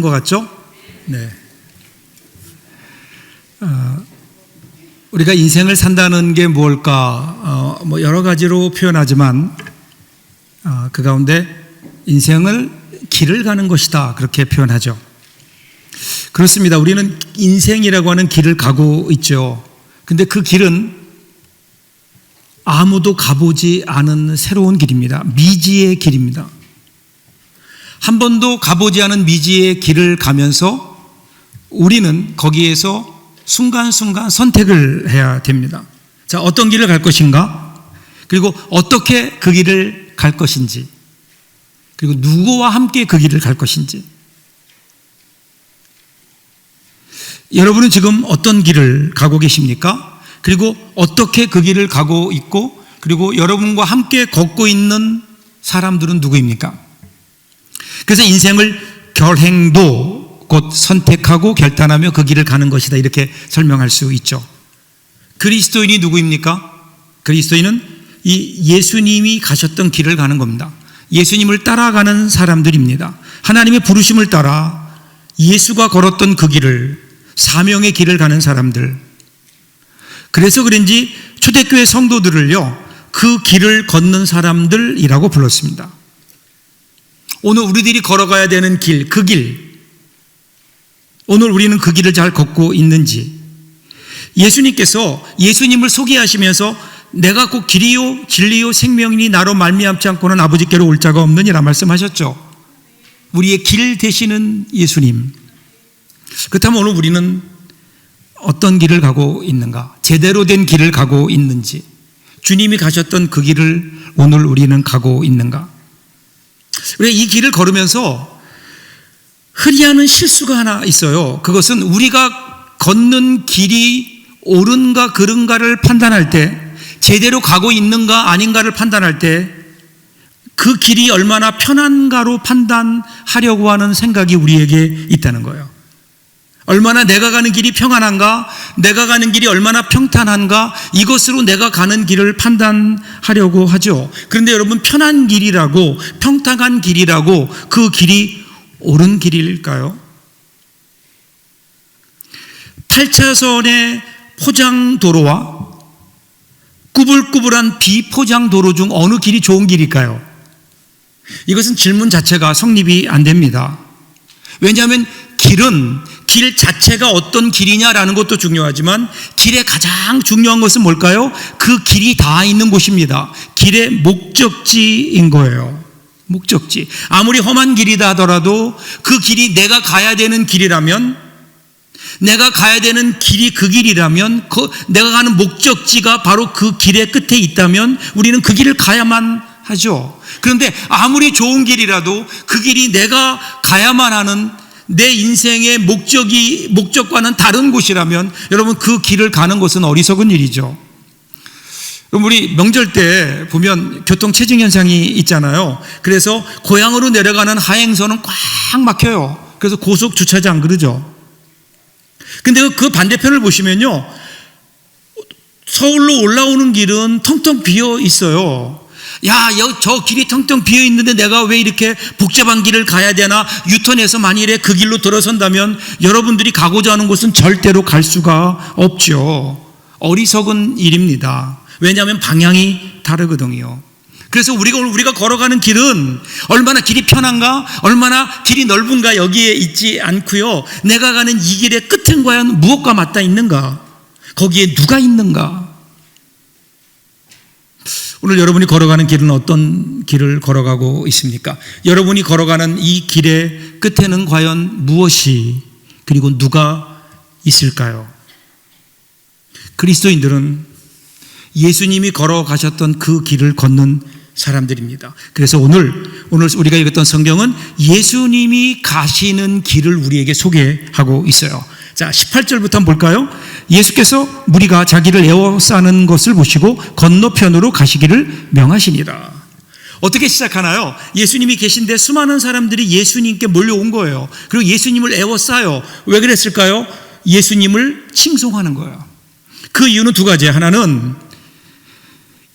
것 같죠? 네. 우리가 인생을 산다는 게 뭘까? 여러 가지로 표현하지만 그 가운데 인생을 길을 가는 것이다, 그렇게 표현하죠. 그렇습니다. 우리는 인생이라고 하는 길을 가고 있죠. 근데 그 길은 아무도 가보지 않은 새로운 길입니다. 미지의 길입니다. 한 번도 가보지 않은 미지의 길을 가면서 우리는 거기에서 순간순간 선택을 해야 됩니다. 자, 어떤 길을 갈 것인가? 그리고 어떻게 그 길을 갈 것인지, 그리고 누구와 함께 그 길을 갈 것인지. 여러분은 지금 어떤 길을 가고 계십니까? 그리고 어떻게 그 길을 가고 있고, 그리고 여러분과 함께 걷고 있는 사람들은 누구입니까? 그래서 인생을 결행도, 곧 선택하고 결단하며 그 길을 가는 것이다, 이렇게 설명할 수 있죠. 그리스도인이 누구입니까? 그리스도인은 이 예수님이 가셨던 길을 가는 겁니다. 예수님을 따라가는 사람들입니다. 하나님의 부르심을 따라 예수가 걸었던 그 길을, 사명의 길을 가는 사람들. 그래서 그런지 초대교회 성도들을요, 그 길을 걷는 사람들이라고 불렀습니다. 오늘 우리들이 걸어가야 되는 길, 그 길, 오늘 우리는 그 길을 잘 걷고 있는지. 예수님께서 예수님을 소개하시면서 내가 곧 길이요 진리요 생명이니 나로 말미암지 않고는 아버지께로 올 자가 없느니라 말씀하셨죠. 우리의 길 되시는 예수님. 그렇다면 오늘 우리는 어떤 길을 가고 있는가? 제대로 된 길을 가고 있는지, 주님이 가셨던 그 길을 오늘 우리는 가고 있는가? 우리가 이 길을 걸으면서 흔히 하는 실수가 하나 있어요. 그것은 우리가 걷는 길이 옳은가 그른가를 판단할 때, 제대로 가고 있는가 아닌가를 판단할 때 그 길이 얼마나 편한가로 판단하려고 하는 생각이 우리에게 있다는 거예요. 얼마나 내가 가는 길이 평안한가, 내가 가는 길이 얼마나 평탄한가, 이것으로 내가 가는 길을 판단하려고 하죠. 그런데 여러분, 편한 길이라고, 평탄한 길이라고 그 길이 옳은 길일까요? 8차선의 포장도로와 꾸불꾸불한 비포장도로 중 어느 길이 좋은 길일까요? 이것은 질문 자체가 성립이 안 됩니다. 왜냐하면 길은, 길 자체가 어떤 길이냐라는 것도 중요하지만 길의 가장 중요한 것은 뭘까요? 그 길이 닿아 있는 곳입니다. 길의 목적지인 거예요. 목적지. 아무리 험한 길이다 하더라도 그 길이 내가 가야 되는 길이라면, 내가 가야 되는 길이 그 길이라면, 내가 가는 목적지가 바로 그 길의 끝에 있다면 우리는 그 길을 가야만 하죠. 그런데 아무리 좋은 길이라도 그 길이 내가 가야만 하는 내 인생의 목적과는 다른 곳이라면 여러분, 그 길을 가는 것은 어리석은 일이죠. 우리 명절 때 보면 교통체증 현상이 있잖아요. 그래서 고향으로 내려가는 하행선은 꽉 막혀요. 그래서 고속 주차장 그러죠. 근데 그 반대편을 보시면요, 서울로 올라오는 길은 텅텅 비어 있어요. 야, 저 길이 텅텅 비어 있는데 내가 왜 이렇게 복잡한 길을 가야 되나? 유턴해서 만일에 그 길로 들어선다면 여러분들이 가고자 하는 곳은 절대로 갈 수가 없죠. 어리석은 일입니다. 왜냐하면 방향이 다르거든요. 그래서 우리가 걸어가는 길은 얼마나 길이 편한가, 얼마나 길이 넓은가 여기에 있지 않고요, 내가 가는 이 길의 끝은 과연 무엇과 맞닿아 있는가, 거기에 누가 있는가. 오늘 여러분이 걸어가는 길은 어떤 길을 걸어가고 있습니까? 여러분이 걸어가는 이 길의 끝에는 과연 무엇이, 그리고 누가 있을까요? 그리스도인들은 예수님이 걸어가셨던 그 길을 걷는 사람들입니다. 그래서 오늘 우리가 읽었던 성경은 예수님이 가시는 길을 우리에게 소개하고 있어요. 자, 18절부터 한번 볼까요? 예수께서 무리가 자기를 에워싸는 것을 보시고 건너편으로 가시기를 명하시니라. 어떻게 시작하나요? 예수님이 계신데 수많은 사람들이 예수님께 몰려온 거예요. 그리고 예수님을 에워싸요. 왜 그랬을까요? 예수님을 칭송하는 거예요. 그 이유는 두 가지예요. 하나는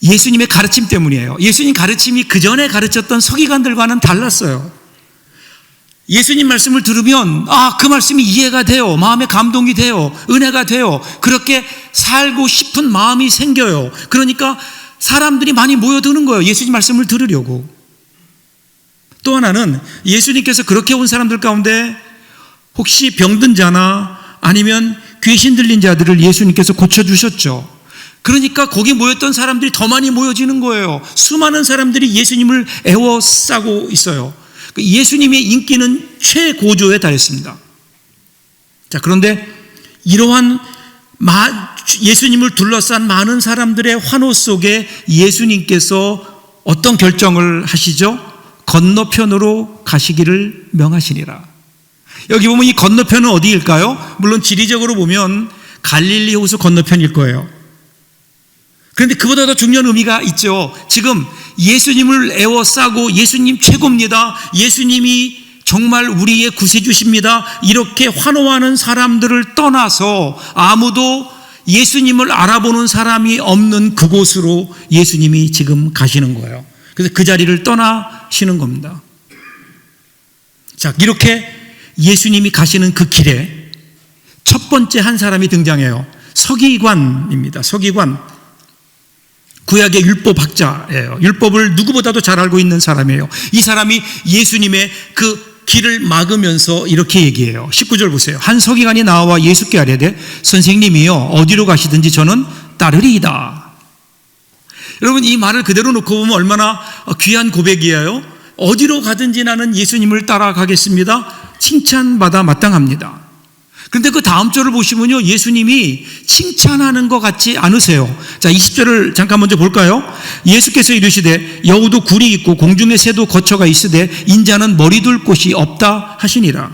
예수님의 가르침 때문이에요. 예수님 가르침이 그 전에 가르쳤던 서기관들과는 달랐어요. 예수님 말씀을 들으면 그 말씀이 이해가 돼요. 마음에 감동이 돼요. 은혜가 돼요. 그렇게 살고 싶은 마음이 생겨요. 그러니까 사람들이 많이 모여드는 거예요. 예수님 말씀을 들으려고. 또 하나는 예수님께서 그렇게 온 사람들 가운데 혹시 병든 자나 아니면 귀신 들린 자들을 예수님께서 고쳐주셨죠. 그러니까 거기 모였던 사람들이 더 많이 모여지는 거예요. 수많은 사람들이 예수님을 애워싸고 있어요. 예수님의 인기는 최고조에 달했습니다. 자, 그런데 이러한 예수님을 둘러싼 많은 사람들의 환호 속에 예수님께서 어떤 결정을 하시죠? 건너편으로 가시기를 명하시니라. 여기 보면 이 건너편은 어디일까요? 물론 지리적으로 보면 갈릴리 호수 건너편일 거예요. 그런데 그보다 더 중요한 의미가 있죠. 지금 예수님을 애워싸고 예수님 최고입니다. 예수님이 정말 우리의 구세주십니다. 이렇게 환호하는 사람들을 떠나서 아무도 예수님을 알아보는 사람이 없는 그곳으로 예수님이 지금 가시는 거예요. 그래서 그 자리를 떠나시는 겁니다. 자, 이렇게 예수님이 가시는 그 길에 첫 번째 한 사람이 등장해요. 서기관입니다. 서기관. 구약의 율법학자예요. 율법을 누구보다도 잘 알고 있는 사람이에요. 이 사람이 예수님의 그 길을 막으면서 이렇게 얘기해요. 19절 보세요. 한 서기관이 나와 예수께 아뢰되 선생님이요 어디로 가시든지 저는 따르리이다. 여러분, 이 말을 그대로 놓고 보면 얼마나 귀한 고백이에요. 어디로 가든지 나는 예수님을 따라가겠습니다. 칭찬받아 마땅합니다. 그런데 그 다음 절을 보시면요, 예수님이 칭찬하는 것 같지 않으세요. 자, 20절을 잠깐 먼저 볼까요? 예수께서 이르시되 여우도 굴이 있고 공중의 새도 거처가 있으되 인자는 머리 둘 곳이 없다 하시니라.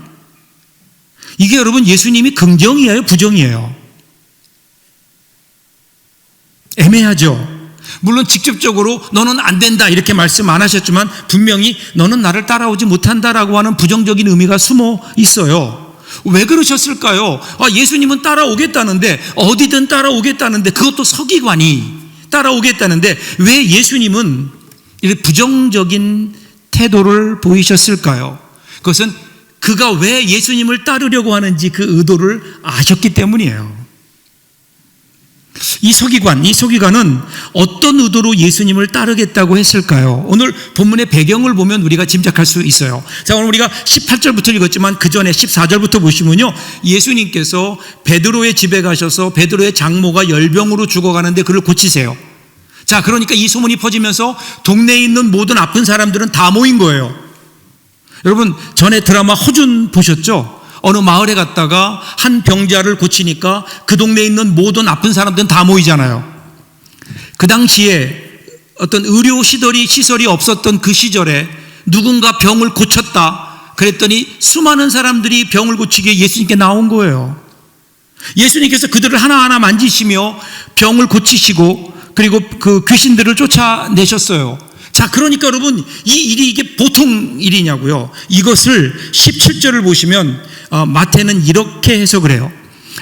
이게 여러분 예수님이 긍정이에요, 부정이에요? 애매하죠. 물론 직접적으로 너는 안 된다 이렇게 말씀 안 하셨지만 분명히 너는 나를 따라오지 못한다라고 하는 부정적인 의미가 숨어 있어요. 왜 그러셨을까요? 예수님은 따라오겠다는데, 어디든 따라오겠다는데, 그것도 서기관이 따라오겠다는데 왜 예수님은 이렇게 부정적인 태도를 보이셨을까요? 그것은 그가 왜 예수님을 따르려고 하는지 그 의도를 아셨기 때문이에요. 이 서기관은 어떤 의도로 예수님을 따르겠다고 했을까요? 오늘 본문의 배경을 보면 우리가 짐작할 수 있어요. 자, 오늘 우리가 18절부터 읽었지만 그 전에 14절부터 보시면요, 예수님께서 베드로의 집에 가셔서 베드로의 장모가 열병으로 죽어가는데 그를 고치세요. 자, 그러니까 이 소문이 퍼지면서 동네에 있는 모든 아픈 사람들은 다 모인 거예요. 여러분, 전에 드라마 허준 보셨죠? 어느 마을에 갔다가 한 병자를 고치니까 그 동네에 있는 모든 아픈 사람들은 다 모이잖아요. 그 당시에 어떤 의료 시설이 없었던 그 시절에 누군가 병을 고쳤다 그랬더니 수많은 사람들이 병을 고치기에 예수님께 나온 거예요. 예수님께서 그들을 하나하나 만지시며 병을 고치시고 그리고 그 귀신들을 쫓아내셨어요. 자, 그러니까 여러분, 이 일이 이게 보통 일이냐고요. 이것을 17절을 보시면 마태는 이렇게 해석을 해요.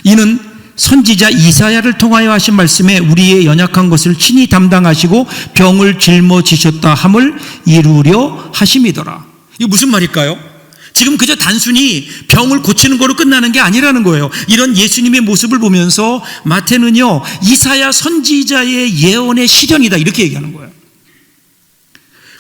이는 선지자 이사야를 통하여 하신 말씀에 우리의 연약한 것을 친히 담당하시고 병을 짊어지셨다 함을 이루려 하심이더라. 이게 무슨 말일까요? 지금 그저 단순히 병을 고치는 거로 끝나는 게 아니라는 거예요. 이런 예수님의 모습을 보면서 마태는요, 이사야 선지자의 예언의 실현이다 이렇게 얘기하는 거예요.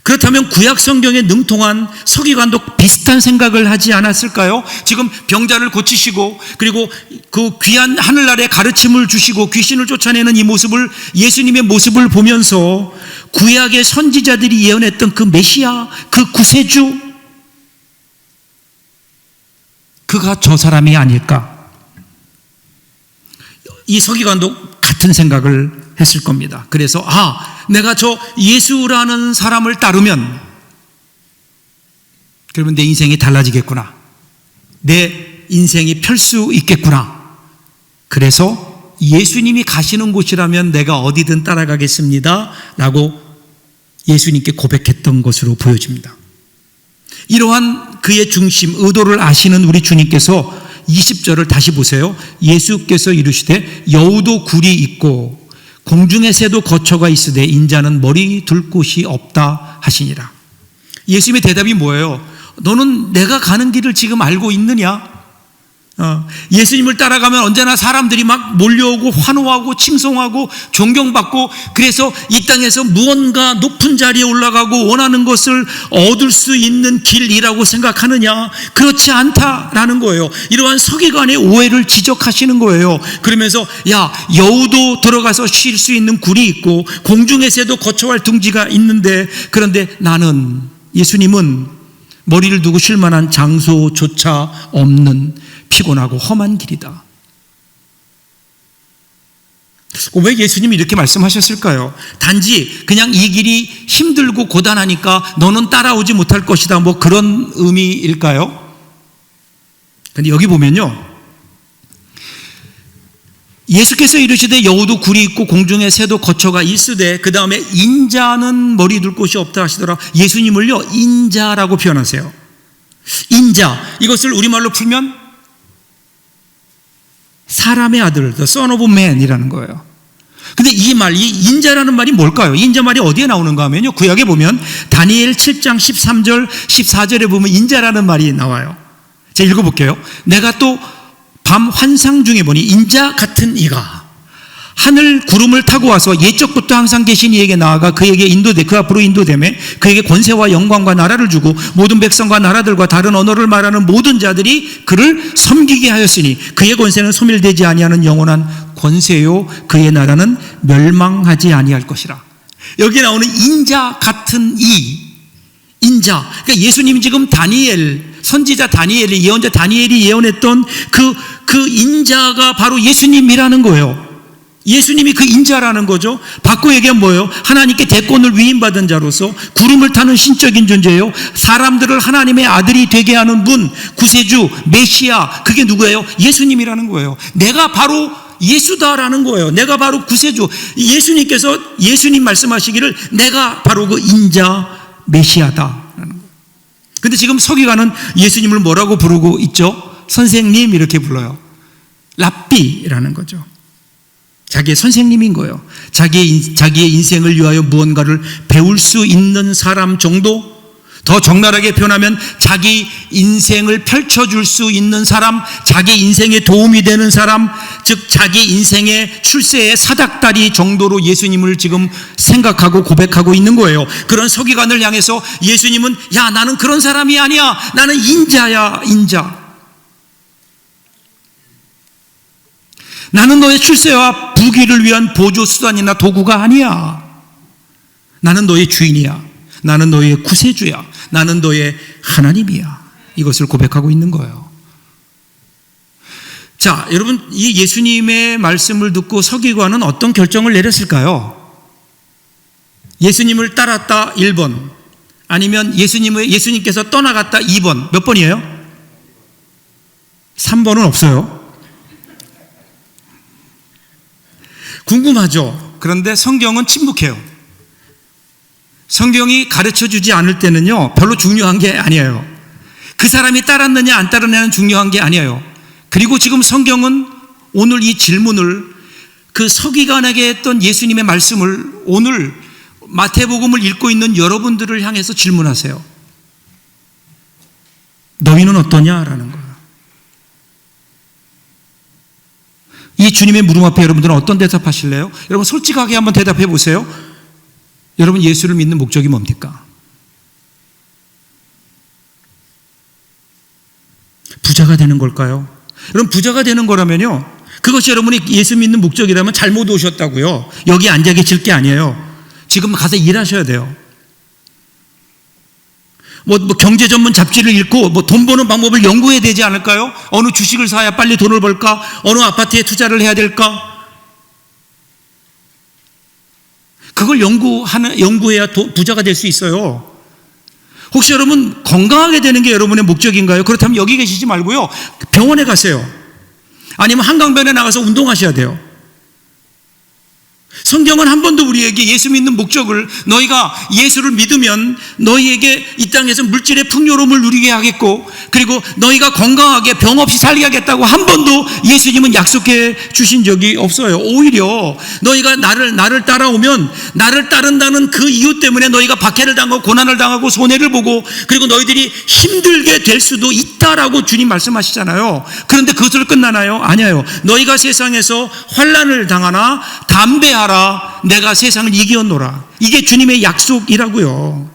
그렇다면 구약 성경에 능통한 서기관도 비슷한 생각을 하지 않았을까요? 지금 병자를 고치시고 그리고 그 귀한 하늘나라의 가르침을 주시고 귀신을 쫓아내는 이 모습을, 예수님의 모습을 보면서 구약의 선지자들이 예언했던 그 메시아, 그 구세주, 그가 저 사람이 아닐까? 이 서기관도 같은 생각을 했을 겁니다. 그래서 내가 저 예수라는 사람을 따르면 그러면 내 인생이 달라지겠구나. 내 인생이 펼 수 있겠구나. 그래서 예수님이 가시는 곳이라면 내가 어디든 따라가겠습니다 라고 예수님께 고백했던 것으로 보여집니다. 이러한 그의 중심, 의도를 아시는 우리 주님께서 20절을 다시 보세요. 예수께서 이르시되 여우도 굴이 있고 공중의 새도 거처가 있으되 인자는 머리 둘 곳이 없다 하시니라. 예수님의 대답이 뭐예요? 너는 내가 가는 길을 지금 알고 있느냐? 예수님을 따라가면 언제나 사람들이 막 몰려오고 환호하고 칭송하고 존경받고, 그래서 이 땅에서 무언가 높은 자리에 올라가고 원하는 것을 얻을 수 있는 길이라고 생각하느냐? 그렇지 않다라는 거예요. 이러한 서기관의 오해를 지적하시는 거예요. 그러면서 야, 여우도 들어가서 쉴 수 있는 굴이 있고 공중의 새도 거처할 둥지가 있는데, 그런데 나는, 예수님은 머리를 두고 쉴 만한 장소조차 없는 피곤하고 험한 길이다. 왜 예수님이 이렇게 말씀하셨을까요? 단지 그냥 이 길이 힘들고 고단하니까 너는 따라오지 못할 것이다, 뭐 그런 의미일까요? 근데 여기 보면요, 예수께서 이르시되 여우도 굴이 있고 공중의 새도 거처가 있으되, 그 다음에 인자는 머리 둘 곳이 없다 하시더라. 예수님을요, 인자라고 표현하세요. 인자, 이것을 우리말로 풀면 사람의 아들, the son of man이라는 거예요. 근데 이 말, 이 인자라는 말이 뭘까요? 인자 말이 어디에 나오는가 하면요, 구약에 보면 다니엘 7장 13절 14절에 보면 인자라는 말이 나와요. 제가 읽어볼게요. 내가 또 밤 환상 중에 보니 인자 같은 이가 하늘 구름을 타고 와서 옛적부터 항상 계신 이에게 나아가 그에게 그 앞으로 인도되매 그에게 권세와 영광과 나라를 주고 모든 백성과 나라들과 다른 언어를 말하는 모든 자들이 그를 섬기게 하였으니 그의 권세는 소멸되지 아니하는 영원한 권세요 그의 나라는 멸망하지 아니할 것이라. 여기 나오는 인자 같은 이, 인자, 그러니까 예수님이 지금 선지자 다니엘이, 예언자 다니엘이 예언했던 그 인자가 바로 예수님이라는 거예요. 예수님이 그 인자라는 거죠. 바꿔 얘기하면 뭐예요? 하나님께 대권을 위임받은 자로서 구름을 타는 신적인 존재예요. 사람들을 하나님의 아들이 되게 하는 분, 구세주, 메시아, 그게 누구예요? 예수님이라는 거예요. 내가 바로 예수다라는 거예요. 내가 바로 구세주. 예수님께서, 예수님 말씀하시기를 내가 바로 그 인자 메시아다라는 거예요. 근데 지금 서기관은 예수님을 뭐라고 부르고 있죠? 선생님 이렇게 불러요. 랍비라는 거죠. 자기의 선생님인 거예요. 자기의 인생을 위하여 무언가를 배울 수 있는 사람 정도? 더 적나라하게 표현하면 자기 인생을 펼쳐줄 수 있는 사람, 자기 인생에 도움이 되는 사람, 즉 자기 인생의 출세의 사닥다리 정도로 예수님을 지금 생각하고 고백하고 있는 거예요. 그런 서기관을 향해서 예수님은 야, 나는 그런 사람이 아니야. 나는 인자야, 인자. 나는 너의 출세와 부귀를 위한 보조 수단이나 도구가 아니야. 나는 너의 주인이야. 나는 너의 구세주야. 나는 너의 하나님이야. 이것을 고백하고 있는 거예요. 자, 여러분, 이 예수님의 말씀을 듣고 서기관은 어떤 결정을 내렸을까요? 예수님을 따랐다 1번, 아니면 예수님께서 떠나갔다 2번. 몇 번이에요? 3번은 없어요. 궁금하죠? 그런데 성경은 침묵해요. 성경이 가르쳐주지 않을 때는요, 별로 중요한 게 아니에요. 그 사람이 따랐느냐 안 따랐느냐는 중요한 게 아니에요. 그리고 지금 성경은 오늘 이 질문을, 그 서기관에게 했던 예수님의 말씀을 오늘 마태복음을 읽고 있는 여러분들을 향해서 질문하세요. 너희는 어떠냐라는 거예요. 이 주님의 물음 앞에 여러분들은 어떤 대답하실래요? 여러분 솔직하게 한번 대답해 보세요. 여러분 예수를 믿는 목적이 뭡니까? 부자가 되는 걸까요? 여러분 부자가 되는 거라면요, 그것이 여러분이 예수 믿는 목적이라면 잘못 오셨다고요. 여기 앉아 계실 게 아니에요. 지금 가서 일하셔야 돼요. 뭐 경제 전문 잡지를 읽고 돈 버는 방법을 연구해야 되지 않을까요? 어느 주식을 사야 빨리 돈을 벌까? 어느 아파트에 투자를 해야 될까? 그걸 연구해야 부자가 될 수 있어요. 혹시 여러분 건강하게 되는 게 여러분의 목적인가요? 그렇다면 여기 계시지 말고요, 병원에 가세요. 아니면 한강변에 나가서 운동하셔야 돼요. 성경은 한 번도 우리에게 예수 믿는 목적을, 너희가 예수를 믿으면 너희에게 이 땅에서 물질의 풍요로움을 누리게 하겠고, 그리고 너희가 건강하게 병 없이 살게 하겠다고 한 번도 예수님은 약속해 주신 적이 없어요. 오히려 너희가 나를 따라오면, 나를 따른다는 그 이유 때문에 너희가 박해를 당하고 고난을 당하고 손해를 보고, 그리고 너희들이 힘들게 될 수도 있다라고 주님 말씀하시잖아요. 그런데 그것으로 끝나나요? 아니에요. 너희가 세상에서 환난을 당하나 담대하라, 내가 세상을 이기었노라. 이게 주님의 약속이라고요.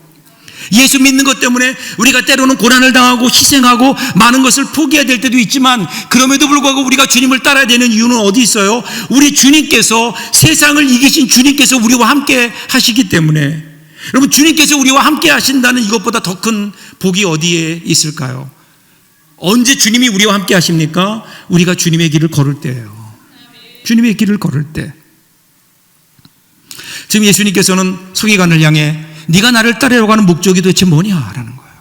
예수 믿는 것 때문에 우리가 때로는 고난을 당하고 희생하고 많은 것을 포기해야 될 때도 있지만, 그럼에도 불구하고 우리가 주님을 따라야 되는 이유는 어디 있어요? 우리 주님께서, 세상을 이기신 주님께서 우리와 함께 하시기 때문에. 여러분, 주님께서 우리와 함께 하신다는 이것보다 더 큰 복이 어디에 있을까요? 언제 주님이 우리와 함께 하십니까? 우리가 주님의 길을 걸을 때예요. 주님의 길을 걸을 때. 지금 예수님께서는 서기관을 향해 네가 나를 따르려고 하는 목적이 도대체 뭐냐라는 거예요.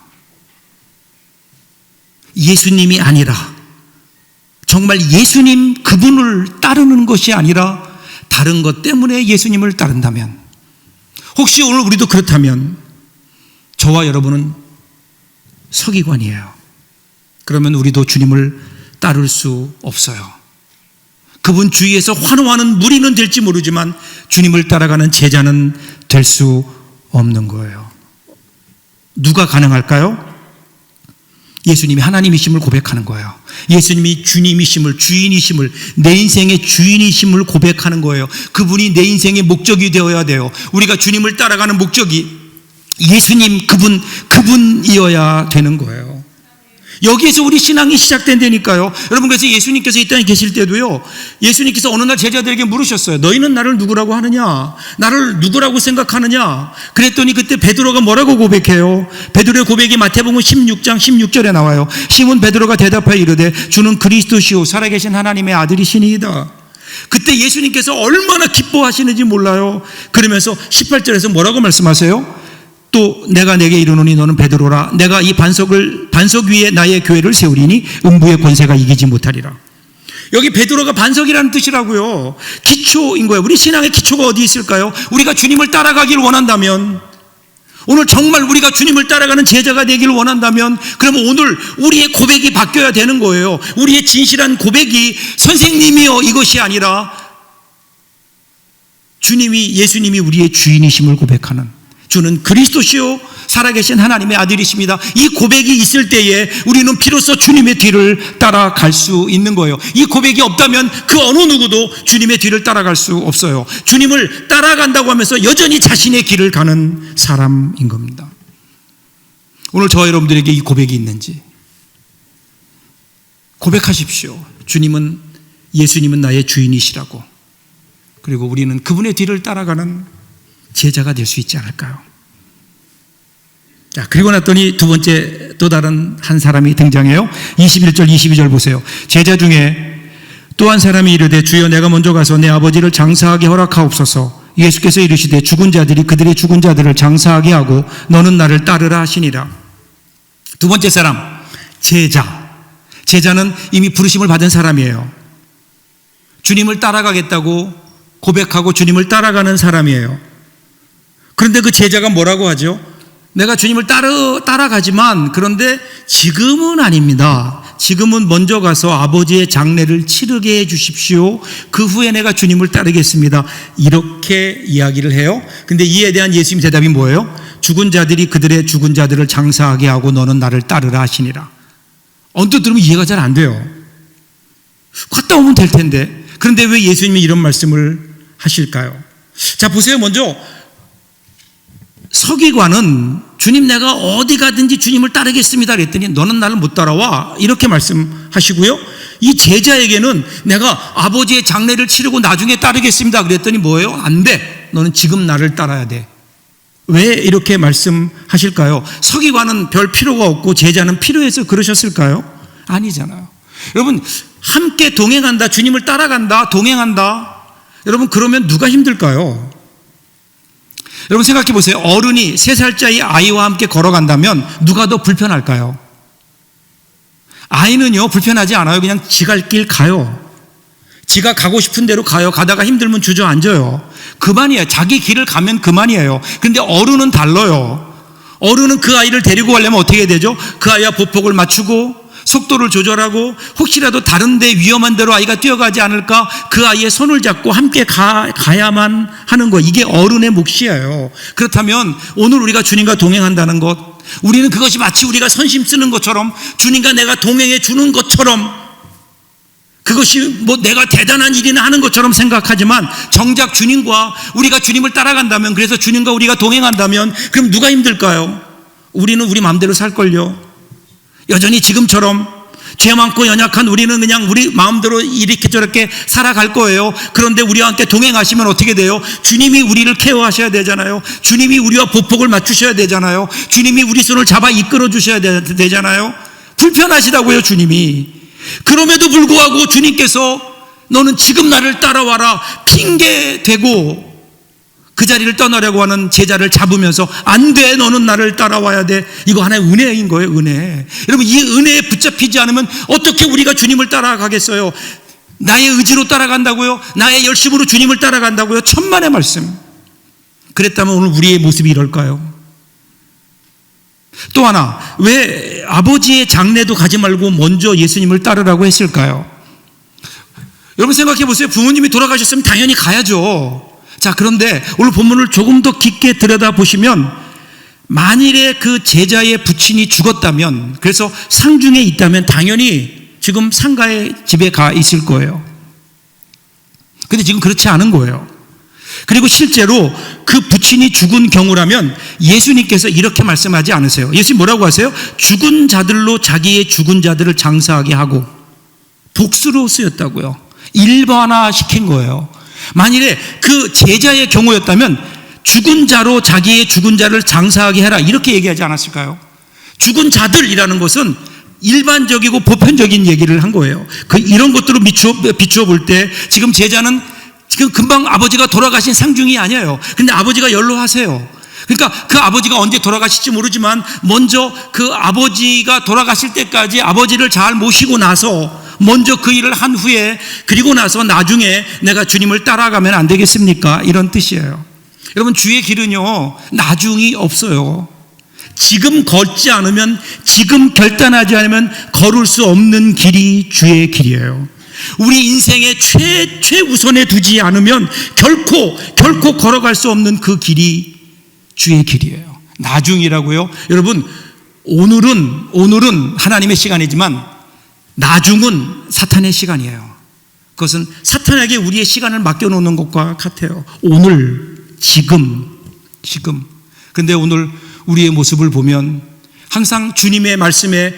예수님이 아니라, 정말 예수님 그분을 따르는 것이 아니라 다른 것 때문에 예수님을 따른다면, 혹시 오늘 우리도 그렇다면 저와 여러분은 서기관이에요. 그러면 우리도 주님을 따를 수 없어요. 그분 주위에서 환호하는 무리는 될지 모르지만 주님을 따라가는 제자는 될 수 없는 거예요. 누가 가능할까요? 예수님이 하나님이심을 고백하는 거예요. 예수님이 주님이심을, 주인이심을, 내 인생의 주인이심을 고백하는 거예요. 그분이 내 인생의 목적이 되어야 돼요. 우리가 주님을 따라가는 목적이 예수님, 그분이어야 되는 거예요. 여기에서 우리 신앙이 시작된다니까요. 여러분, 그래서 예수님께서 이 땅에 계실 때도요, 예수님께서 어느 날 제자들에게 물으셨어요. 너희는 나를 누구라고 하느냐? 나를 누구라고 생각하느냐? 그랬더니 그때 베드로가 뭐라고 고백해요? 베드로의 고백이 마태복음 16장 16절에 나와요. 시몬 베드로가 대답하여 이르되 주는 그리스도시요 살아계신 하나님의 아들이시니이다. 그때 예수님께서 얼마나 기뻐하시는지 몰라요. 그러면서 18절에서 뭐라고 말씀하세요? 또 내가 내게 이르노니 너는 베드로라. 내가 이 반석 위에 나의 교회를 세우리니 음부의 권세가 이기지 못하리라. 여기 베드로가 반석이라는 뜻이라고요. 기초인 거예요. 우리 신앙의 기초가 어디 있을까요? 우리가 주님을 따라가기를 원한다면, 오늘 정말 우리가 주님을 따라가는 제자가 되기를 원한다면, 그러면 오늘 우리의 고백이 바뀌어야 되는 거예요. 우리의 진실한 고백이 선생님이요 이것이 아니라 주님이, 예수님이 우리의 주인이심을 고백하는, 주는 그리스도시요 살아계신 하나님의 아들이십니다. 이 고백이 있을 때에 우리는 비로소 주님의 뒤를 따라갈 수 있는 거예요. 이 고백이 없다면 그 어느 누구도 주님의 뒤를 따라갈 수 없어요. 주님을 따라간다고 하면서 여전히 자신의 길을 가는 사람인 겁니다. 오늘 저와 여러분들에게 이 고백이 있는지 고백하십시오. 예수님은 나의 주인이시라고. 그리고 우리는 그분의 뒤를 따라가는 제자가 될 수 있지 않을까요? 자, 그리고 났더니 두 번째 또 다른 한 사람이 등장해요. 21절 22절 보세요. 제자 중에 또 한 사람이 이르되 주여 내가 먼저 가서 내 아버지를 장사하게 허락하옵소서. 예수께서 이르시되 죽은 자들이 그들의 죽은 자들을 장사하게 하고 너는 나를 따르라 하시니라. 두 번째 사람, 제자는 이미 부르심을 받은 사람이에요. 주님을 따라가겠다고 고백하고 주님을 따라가는 사람이에요. 그런데 그 제자가 뭐라고 하죠? 내가 주님을 따라가지만, 그런데 지금은 아닙니다. 지금은 먼저 가서 아버지의 장례를 치르게 해 주십시오. 그 후에 내가 주님을 따르겠습니다. 이렇게 이야기를 해요. 근데 이에 대한 예수님 대답이 뭐예요? 죽은 자들이 그들의 죽은 자들을 장사하게 하고 너는 나를 따르라 하시니라. 언뜻 들으면 이해가 잘 안 돼요. 갔다 오면 될 텐데. 그런데 왜 예수님이 이런 말씀을 하실까요? 자, 보세요. 먼저 서기관은 주님 내가 어디 가든지 주님을 따르겠습니다 그랬더니 너는 나를 못 따라와 이렇게 말씀하시고요. 이 제자에게는 내가 아버지의 장례를 치르고 나중에 따르겠습니다 그랬더니 뭐예요? 안 돼. 너는 지금 나를 따라야 돼. 왜 이렇게 말씀하실까요? 서기관은 별 필요가 없고 제자는 필요해서 그러셨을까요? 아니잖아요. 여러분, 함께 동행한다, 주님을 따라간다, 동행한다. 여러분, 그러면 누가 힘들까요? 여러분 생각해 보세요. 어른이 3살짜리 아이와 함께 걸어간다면 누가 더 불편할까요? 아이는요 불편하지 않아요. 그냥 지 갈 길 가요. 지가 가고 싶은 대로 가요. 가다가 힘들면 주저앉아요. 그만이에요. 자기 길을 가면 그만이에요. 그런데 어른은 달라요. 어른은 그 아이를 데리고 가려면 어떻게 되죠? 그 아이와 보폭을 맞추고 속도를 조절하고 혹시라도 다른 데 위험한 데로 아이가 뛰어가지 않을까 그 아이의 손을 잡고 함께 가야만 하는 거. 이게 어른의 몫이에요. 그렇다면 오늘 우리가 주님과 동행한다는 것, 우리는 그것이 마치 우리가 선심 쓰는 것처럼 주님과 내가 동행해 주는 것처럼 그것이 뭐 내가 대단한 일이나 하는 것처럼 생각하지만 정작 주님과 우리가 주님을 따라간다면, 그래서 주님과 우리가 동행한다면 그럼 누가 힘들까요? 우리는 우리 마음대로 살걸요. 여전히 지금처럼 죄 많고 연약한 우리는 그냥 우리 마음대로 이렇게 저렇게 살아갈 거예요. 그런데 우리와 함께 동행하시면 어떻게 돼요? 주님이 우리를 케어하셔야 되잖아요. 주님이 우리와 보폭을 맞추셔야 되잖아요. 주님이 우리 손을 잡아 이끌어 주셔야 되잖아요. 불편하시다고요, 주님이. 그럼에도 불구하고 주님께서 너는 지금 나를 따라와라 핑계 대고 그 자리를 떠나려고 하는 제자를 잡으면서 안 돼, 너는 나를 따라와야 돼. 이거 하나의 은혜인 거예요, 은혜. 여러분, 이 은혜에 붙잡히지 않으면 어떻게 우리가 주님을 따라가겠어요? 나의 의지로 따라간다고요? 나의 열심으로 주님을 따라간다고요? 천만의 말씀. 그랬다면 오늘 우리의 모습이 이럴까요? 또 하나, 왜 아버지의 장례도 가지 말고 먼저 예수님을 따르라고 했을까요? 여러분 생각해 보세요. 부모님이 돌아가셨으면 당연히 가야죠. 자, 그런데 오늘 본문을 조금 더 깊게 들여다보시면 만일에 그 제자의 부친이 죽었다면, 그래서 상중에 있다면 당연히 지금 상가의 집에 가 있을 거예요. 근데 지금 그렇지 않은 거예요. 그리고 실제로 그 부친이 죽은 경우라면 예수님께서 이렇게 말씀하지 않으세요. 예수님 뭐라고 하세요? 죽은 자들로 자기의 죽은 자들을 장사하게 하고, 복수로 쓰였다고요. 일반화 시킨 거예요. 만일에 그 제자의 경우였다면 죽은 자로 자기의 죽은 자를 장사하게 해라, 이렇게 얘기하지 않았을까요? 죽은 자들이라는 것은 일반적이고 보편적인 얘기를 한 거예요. 이런 것들을 비추어 볼 때 지금 제자는 지금 금방 아버지가 돌아가신 상중이 아니에요. 근데 아버지가 연로하세요. 그러니까 그 아버지가 언제 돌아가실지 모르지만 먼저 그 아버지가 돌아가실 때까지 아버지를 잘 모시고 나서 먼저 그 일을 한 후에, 그리고 나서 나중에 내가 주님을 따라가면 안 되겠습니까? 이런 뜻이에요. 여러분, 주의 길은요 나중이 없어요. 지금 걷지 않으면, 지금 결단하지 않으면 걸을 수 없는 길이 주의 길이에요. 우리 인생의 최우선에 두지 않으면 결코 걸어갈 수 없는 그 길이 주의 길이에요. 나중이라고요? 여러분, 오늘은 하나님의 시간이지만 나중은 사탄의 시간이에요. 그것은 사탄에게 우리의 시간을 맡겨놓는 것과 같아요. 오늘, 지금. 그런데 오늘 우리의 모습을 보면 항상 주님의 말씀에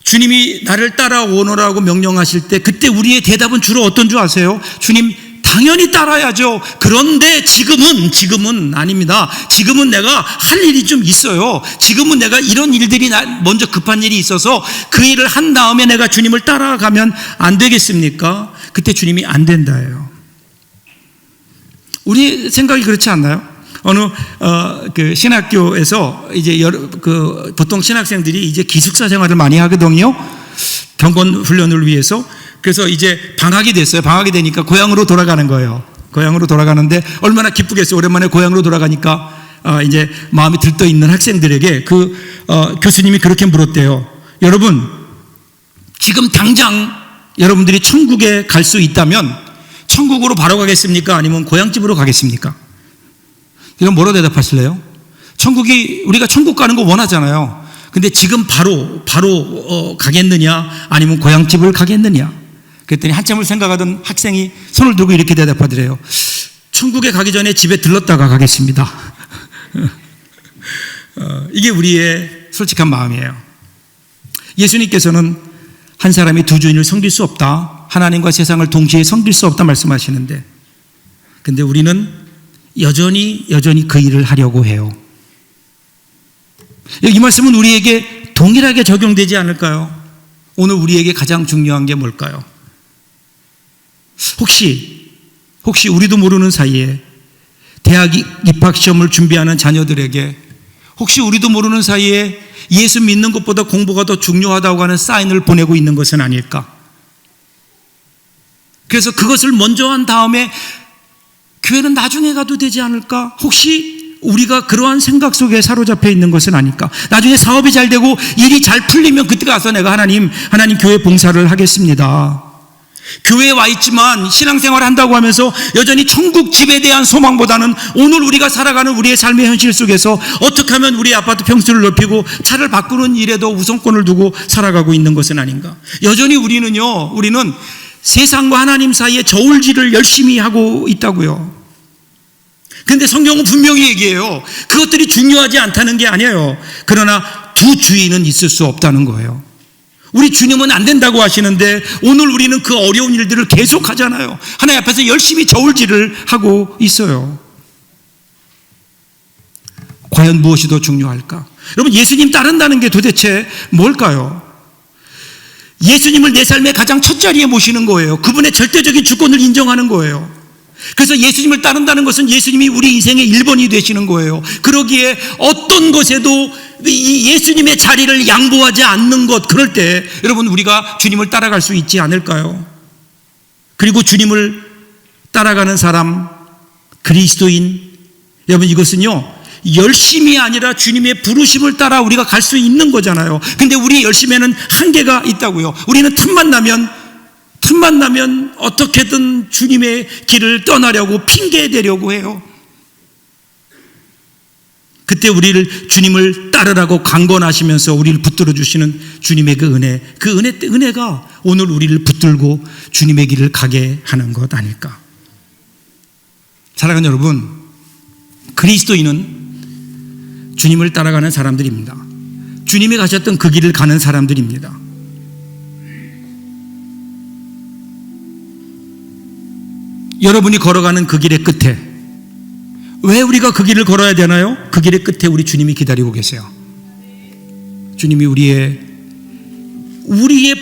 주님이 나를 따라오너라고 명령하실 때 그때 우리의 대답은 주로 어떤 줄 아세요? 주님, 당연히 따라야죠. 그런데 지금은 아닙니다. 지금은 내가 할 일이 좀 있어요. 지금은 내가 이런 일들이 먼저 급한 일이 있어서 그 일을 한 다음에 내가 주님을 따라가면 안 되겠습니까? 그때 주님이 안 된다예요. 우리 생각이 그렇지 않나요? 어느 그 신학교에서 이제 보통 신학생들이 이제 기숙사 생활을 많이 하거든요. 경건 훈련을 위해서. 그래서 이제 방학이 됐어요. 방학이 되니까 고향으로 돌아가는 거예요. 고향으로 돌아가는데 얼마나 기쁘겠어요. 오랜만에 고향으로 돌아가니까 이제 마음이 들떠 있는 학생들에게 교수님이 그렇게 물었대요. 여러분, 지금 당장 여러분들이 천국에 갈 수 있다면 천국으로 바로 가겠습니까? 아니면 고향집으로 가겠습니까? 이건 뭐로 대답하실래요? 우리가 천국 가는 거 원하잖아요. 근데 지금 바로 가겠느냐, 아니면 고향집을 가겠느냐? 그랬더니 한참을 생각하던 학생이 손을 들고 이렇게 대답하더래요. 천국에 가기 전에 집에 들렀다가 가겠습니다. 이게 우리의 솔직한 마음이에요. 예수님께서는 한 사람이 두 주인을 섬길 수 없다, 하나님과 세상을 동시에 섬길 수 없다 말씀하시는데, 근데 우리는 여전히 그 일을 하려고 해요. 이 말씀은 우리에게 동일하게 적용되지 않을까요? 오늘 우리에게 가장 중요한 게 뭘까요? 혹시 우리도 모르는 사이에 대학 입학시험을 준비하는 자녀들에게, 혹시 우리도 모르는 사이에 예수 믿는 것보다 공부가 더 중요하다고 하는 사인을 보내고 있는 것은 아닐까? 그래서 그것을 먼저 한 다음에 교회는 나중에 가도 되지 않을까? 혹시 우리가 그러한 생각 속에 사로잡혀 있는 것은 아닐까? 나중에 사업이 잘 되고 일이 잘 풀리면 그때 가서 내가 하나님 교회 봉사를 하겠습니다. 교회에 와 있지만 신앙생활을 한다고 하면서 여전히 천국 집에 대한 소망보다는 오늘 우리가 살아가는 우리의 삶의 현실 속에서 어떻게 하면 우리의 아파트 평수를 높이고 차를 바꾸는 일에도 우선권을 두고 살아가고 있는 것은 아닌가? 여전히 우리는 세상과 하나님 사이에 저울질을 열심히 하고 있다고요. 그런데 성경은 분명히 얘기해요. 그것들이 중요하지 않다는 게 아니에요. 그러나 두 주인은 있을 수 없다는 거예요. 우리 주님은 안 된다고 하시는데 오늘 우리는 그 어려운 일들을 계속 하잖아요. 하나님 앞에서 열심히 저울질을 하고 있어요. 과연 무엇이 더 중요할까? 여러분, 예수님 따른다는 게 도대체 뭘까요? 예수님을 내 삶의 가장 첫 자리에 모시는 거예요. 그분의 절대적인 주권을 인정하는 거예요. 그래서 예수님을 따른다는 것은 예수님이 우리 인생의 1번이 되시는 거예요. 그러기에 어떤 것에도 이 예수님의 자리를 양보하지 않는 것, 그럴 때 여러분 우리가 주님을 따라갈 수 있지 않을까요? 그리고 주님을 따라가는 사람, 그리스도인, 여러분 이것은요 열심이 아니라 주님의 부르심을 따라 우리가 갈 수 있는 거잖아요. 근데 우리의 열심에는 한계가 있다고요. 우리는 틈만 나면 어떻게든 주님의 길을 떠나려고 핑계대려고 해요. 그때 우리를 주님을 따르라고 강권하시면서 우리를 붙들어 주시는 주님의 그 은혜가 오늘 우리를 붙들고 주님의 길을 가게 하는 것 아닐까? 사랑하는 여러분, 그리스도인은 주님을 따라가는 사람들입니다. 주님이 가셨던 그 길을 가는 사람들입니다. 여러분이 걸어가는 그 길의 끝에, 왜 우리가 그 길을 걸어야 되나요? 그 길의 끝에 우리 주님이 기다리고 계세요. 주님이 우리의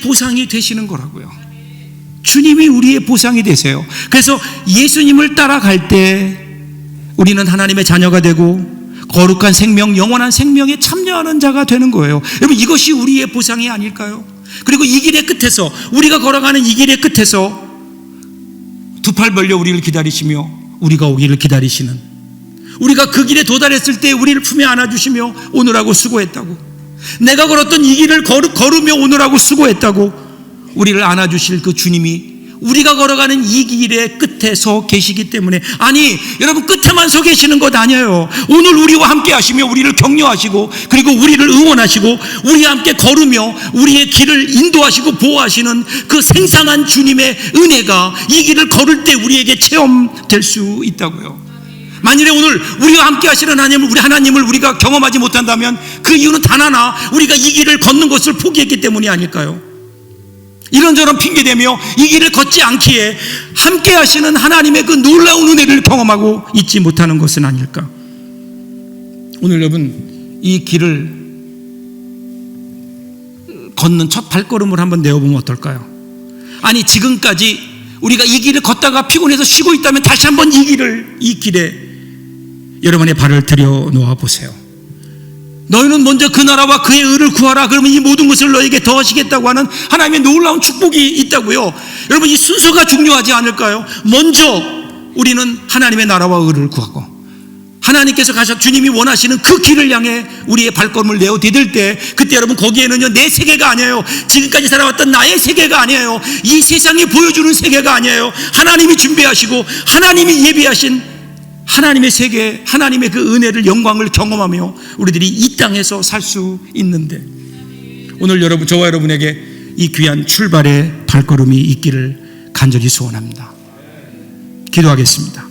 보상이 되시는 거라고요. 주님이 우리의 보상이 되세요. 그래서 예수님을 따라갈 때 우리는 하나님의 자녀가 되고 거룩한 생명, 영원한 생명에 참여하는 자가 되는 거예요. 여러분, 이것이 우리의 보상이 아닐까요? 그리고 이 길의 끝에서, 우리가 걸어가는 이 길의 끝에서 두 팔 벌려 우리를 기다리시며 우리가 오기를 기다리시는, 우리가 그 길에 도달했을 때 우리를 품에 안아주시며 오늘하고 수고했다고, 내가 걸었던 이 길을 걸으며 오늘하고 수고했다고 우리를 안아주실 그 주님이 우리가 걸어가는 이 길의 끝에 서 계시기 때문에, 아니 여러분, 끝에만 서 계시는 것 아니에요. 오늘 우리와 함께 하시며 우리를 격려하시고 그리고 우리를 응원하시고 우리와 함께 걸으며 우리의 길을 인도하시고 보호하시는 그 생생한 주님의 은혜가 이 길을 걸을 때 우리에게 체험될 수 있다고요. 만일에 오늘 우리와 함께 하시는 하나님을 우리가 경험하지 못한다면 그 이유는 단 하나, 우리가 이 길을 걷는 것을 포기했기 때문이 아닐까요? 이런저런 핑계대며 이 길을 걷지 않기에 함께 하시는 하나님의 그 놀라운 은혜를 경험하고 있지 못하는 것은 아닐까? 오늘 여러분, 이 길을 걷는 첫 발걸음을 한번 내어보면 어떨까요? 아니, 지금까지 우리가 이 길을 걷다가 피곤해서 쉬고 있다면 다시 한번 이 길에 여러분의 발을 들여 놓아 보세요. 너희는 먼저 그 나라와 그의 의를 구하라. 그러면 이 모든 것을 너에게 더하시겠다고 하는 하나님의 놀라운 축복이 있다고요. 여러분, 이 순서가 중요하지 않을까요? 먼저 우리는 하나님의 나라와 의를 구하고, 하나님께서 주님이 원하시는 그 길을 향해 우리의 발걸음을 내어 디딜 때, 그때 여러분, 거기에는요 내 세계가 아니에요. 지금까지 살아왔던 나의 세계가 아니에요. 이 세상이 보여주는 세계가 아니에요. 하나님이 준비하시고 하나님이 예비하신 하나님의 세계, 하나님의 그 은혜를, 영광을 경험하며 우리들이 이 땅에서 살 수 있는데, 오늘 여러분, 저와 여러분에게 이 귀한 출발의 발걸음이 있기를 간절히 소원합니다. 기도하겠습니다.